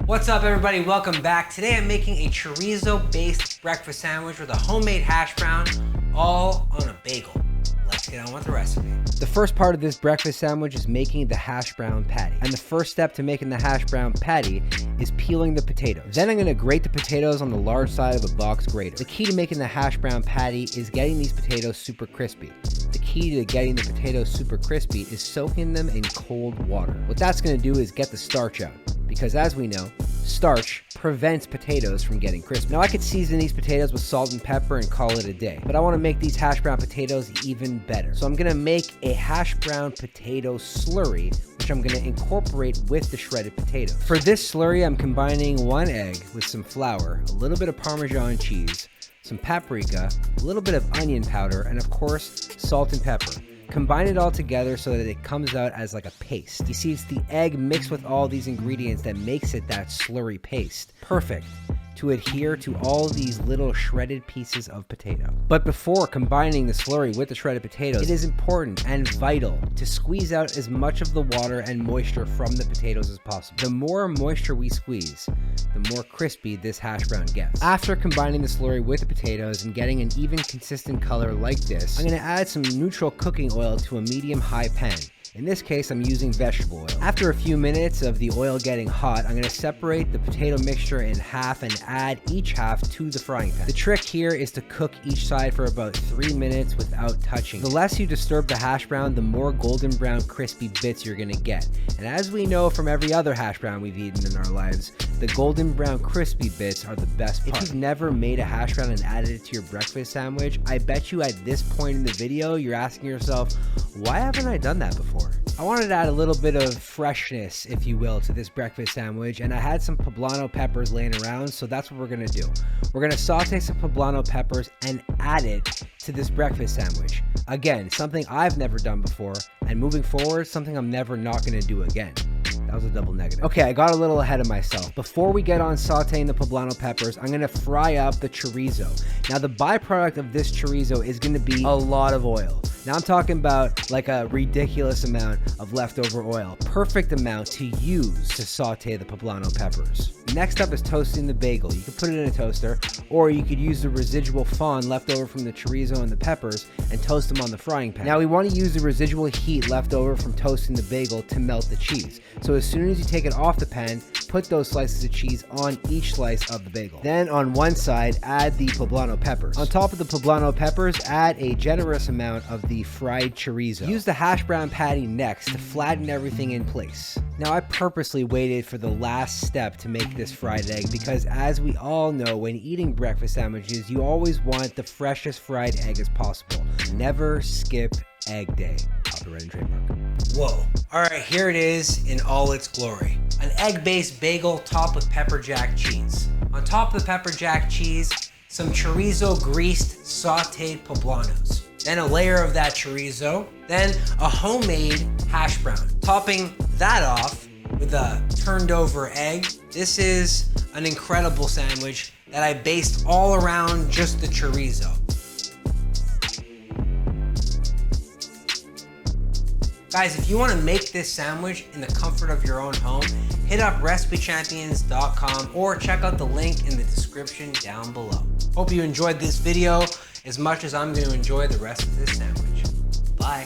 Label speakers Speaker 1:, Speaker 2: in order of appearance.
Speaker 1: What's up, everybody? Welcome back. Today I'm making a chorizo-based breakfast sandwich with a homemade hash brown, all on a bagel. Let's get on with the recipe. The first part of this breakfast sandwich is making the hash brown patty. And the first step to making the hash brown patty is peeling the potatoes. Then I'm gonna grate the potatoes on the large side of a box grater. The key to making the hash brown patty is getting these potatoes super crispy. The key to getting the potatoes super crispy is soaking them in cold water. What that's gonna do is get the starch out, because as we know, starch prevents potatoes from getting crispy. Now I could season these potatoes with salt and pepper and call it a day, but I want to make these hash brown potatoes even better. So I'm gonna make a hash brown potato slurry, which I'm gonna incorporate with the shredded potatoes. For this slurry, I'm combining 1 egg with some flour, a little bit of Parmesan cheese, some paprika, a little bit of onion powder, and of course, salt and pepper. Combine it all together so that it comes out as like a paste. You see, it's the egg mixed with all these ingredients that makes it that slurry paste. Perfect to adhere to all these little shredded pieces of potato. But before combining the slurry with the shredded potatoes, it is important and vital to squeeze out as much of the water and moisture from the potatoes as possible. The more moisture we squeeze, the more crispy this hash brown gets. After combining the slurry with the potatoes and getting an even consistent color like this, I'm gonna add some neutral cooking oil to a medium-high pan. In this case, I'm using vegetable oil. After a few minutes of the oil getting hot, I'm going to separate the potato mixture in half and add each half to the frying pan. The trick here is to cook each side for about 3 minutes without touching. The less you disturb the hash brown, the more golden brown crispy bits you're going to get. And as we know from every other hash brown we've eaten in our lives, the golden brown crispy bits are the best part. If you've never made a hash brown and added it to your breakfast sandwich, I bet you at this point in the video, you're asking yourself, why haven't I done that before? I wanted to add a little bit of freshness, if you will, to this breakfast sandwich, and I had some poblano peppers laying around, so that's what we're gonna do. We're gonna saute some poblano peppers and add it to this breakfast sandwich. Again, something I've never done before, and moving forward, something I'm never not gonna do again. That was a double negative. Okay, I got a little ahead of myself. Before we get on sauteing the poblano peppers, I'm gonna fry up the chorizo. Now, the byproduct of this chorizo is gonna be a lot of oil. Now I'm talking about like a ridiculous amount of leftover oil. Perfect amount to use to saute the poblano peppers. Next up is toasting the bagel. You could put it in a toaster, or you could use the residual fond left over from the chorizo and the peppers and toast them on the frying pan. Now we want to use the residual heat left over from toasting the bagel to melt the cheese. So as soon as you take it off the pan, put those slices of cheese on each slice of the bagel. Then on one side, add the poblano peppers. On top of the poblano peppers, add a generous amount of the fried chorizo. Use the hash brown patty next to flatten everything in place. Now I purposely waited for the last step to make this fried egg because, as we all know, when eating breakfast sandwiches, you always want the freshest fried egg as possible. Never skip egg day. Copyright and trademark. Whoa. Alright, here it is in all its glory. An egg-based bagel topped with pepper jack cheese. On top of the pepper jack cheese, some chorizo greased sauteed poblanos. Then a layer of that chorizo, then a homemade hash brown. Topping that off with a turned over egg. This is an incredible sandwich that I based all around just the chorizo. Guys, if you want to make this sandwich in the comfort of your own home, hit up recipechampions.com or check out the link in the description down below. Hope you enjoyed this video as much as I'm going to enjoy the rest of this sandwich. Bye.